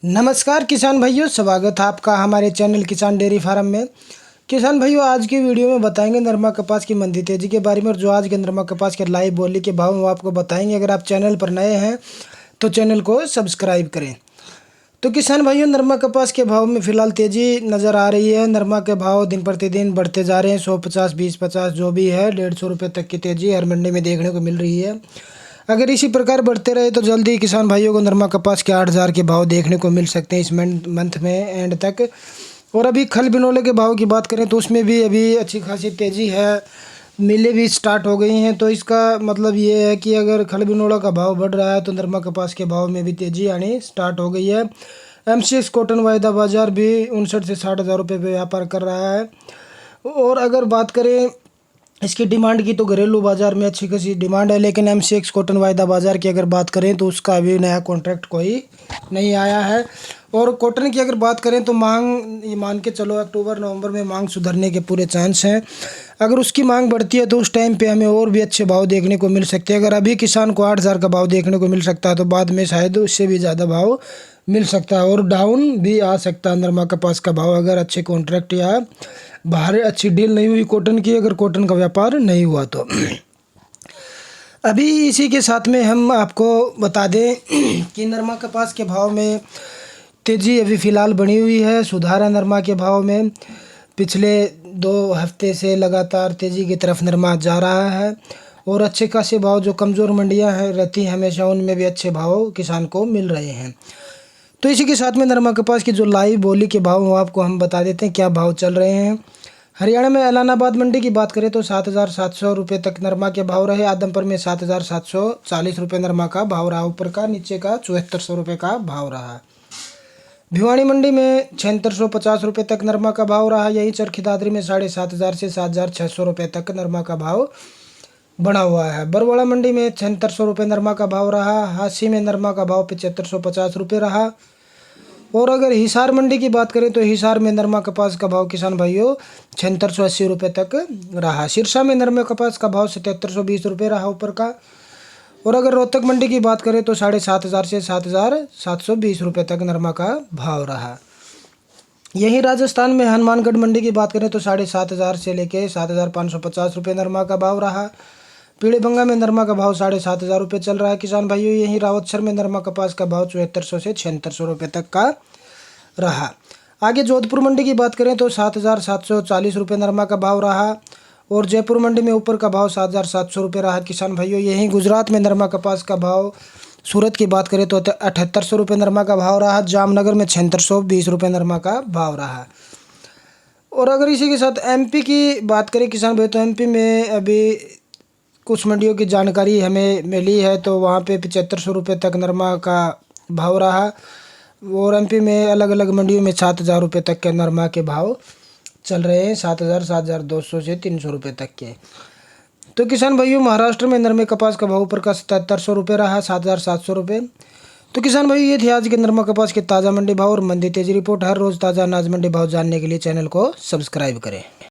नमस्कार किसान भाइयों, स्वागत है आपका हमारे चैनल किसान डेयरी फार्म में। किसान भाइयों, आज की वीडियो में बताएंगे नरमा कपास की मंदी तेजी के बारे में, और जो आज के नरमा कपास के लाइव बोली के भाव वो आपको बताएंगे। अगर आप चैनल पर नए हैं तो चैनल को सब्सक्राइब करें। तो किसान भाइयों, नरमा कपास के भाव में फ़िलहाल तेज़ी नज़र आ रही है। नरमा के भाव दिन प्रतिदिन बढ़ते जा रहे हैं। 150, 20, 50 जो भी है, 150 रुपये तक की तेज़ी हर मंडी में देखने को मिल रही है। अगर इसी प्रकार बढ़ते रहे तो जल्दी किसान भाइयों को नरमा कपास के 8,000 के भाव देखने को मिल सकते हैं इस मंथ में एंड तक। और अभी खल बिनोले के भाव की बात करें तो उसमें भी अभी अच्छी खासी तेज़ी है। मिलें भी स्टार्ट हो गई हैं, तो इसका मतलब ये है कि अगर खल बिनोला का भाव बढ़ रहा है तो नरमा कपास के भाव में भी तेज़ी आनी स्टार्ट हो गई है। MCX कॉटन वायदा बाज़ार भी 59 से 60,000 रुपये पे व्यापार कर रहा है। और अगर बात करें इसकी डिमांड की तो घरेलू बाज़ार में अच्छी खासी डिमांड है, लेकिन MCX कॉटन वायदा बाज़ार की अगर बात करें तो उसका अभी नया कॉन्ट्रैक्ट कोई नहीं आया है। और कॉटन की अगर बात करें तो मांग, ये मान के चलो अक्टूबर नवंबर में मांग सुधरने के पूरे चांस हैं। अगर उसकी मांग बढ़ती है तो उस टाइम पे हमें और भी अच्छे भाव देखने को मिल सकते हैं। अगर अभी किसान को 8,000 का भाव देखने को मिल सकता है तो बाद में शायद उससे भी ज़्यादा भाव मिल सकता है, और डाउन भी आ सकता है नरमा कपास का भाव अगर अच्छे कॉन्ट्रैक्ट या बाहर अच्छी डील नहीं हुई कॉटन की, अगर कॉटन का व्यापार नहीं हुआ तो। अभी इसी के साथ में हम आपको बता दें कि नरमा कपास के भाव में तेज़ी अभी फ़िलहाल बनी हुई है। सुधार है नरमा के भाव में। पिछले 2 हफ्ते से लगातार तेज़ी की तरफ नरमा जा रहा है, और अच्छे खासे भाव जो कमज़ोर मंडियां हैं रहती हैं हमेशा, उनमें भी अच्छे भाव किसान को मिल रहे हैं। तो इसी के साथ में नरमा कपास की जो लाइव बोली के भाव वो आपको हम बता देते हैं क्या भाव चल रहे हैं। हरियाणा में ऐलानाबाद मंडी की बात करें तो 7,700 रुपये तक नरमा के भाव रहे। आदमपुर में 7,740 रुपये नरमा का भाव रहा। ऊपर का नीचे का 7400 रुपये का भाव रहा। भिवानी मंडी में 7650 रुपये तक नरमा का भाव रहा। यही चरखी दादरी में 7,500 से 7,600 रुपये तक नरमा का भाव बना हुआ है। बरवाड़ा मंडी में 7600 रुपये नरमा का भाव रहा। हांसी में नरमा का भाव 7550 रुपये रहा। और अगर हिसार मंडी की बात करें तो हिसार में नरमा कपास का भाव किसान भाइयों 7680 रुपये तक रहा। सिरसा में नरमा कपास का भाव 7720 रुपये रहा ऊपर का। और अगर रोहतक मंडी की बात करें तो 7,500 से 7,720 रुपये तक नरमा का भाव रहा। यहीं राजस्थान में हनुमानगढ़ मंडी की बात करें तो 7,500 से लेके 7,550 रुपये नरमा का भाव रहा। पीड़ीबंगा में नरमा का भाव 7,500 रुपये चल रहा है किसान भाइयों। यहीं रावतसर में नरमा कपास का भाव 7400 से 7600 रुपये तक का रहा। आगे जोधपुर मंडी की बात करें तो 7,740 रुपये नरमा का भाव रहा। और जयपुर मंडी में ऊपर का भाव 7,700 रुपये रहा किसान भाइयों। यहीं गुजरात में नरमा कपास का भाव, सूरत की बात करें तो 7,800 रुपये नरमा का भाव रहा। जामनगर में 7,620 रुपये नरमा का भाव रहा। और अगर इसी के साथ MP की बात करें किसान भाई, तो MP में अभी कुछ मंडियों की जानकारी हमें मिली है, तो वहाँ पे 7,500 रुपये तक नरमा का भाव रहा। और MP में अलग अलग मंडियों में 7,000 रुपये तक के नरमा के भाव चल रहे हैं। 7,000, 7,200 से 300 रुपये तक के। तो किसान भाइयों, महाराष्ट्र में नरमे कपास का भाव ऊपर का 7,700 रुपये रहा, 7,700 रुपये। तो किसान भाई, ये थे आज के नरमा कपास के ताज़ा मंडी भाव और मंडी तेजी रिपोर्ट। हर रोज़ ताज़ा अनाज मंडी भाव जानने के लिए चैनल को सब्सक्राइब करें।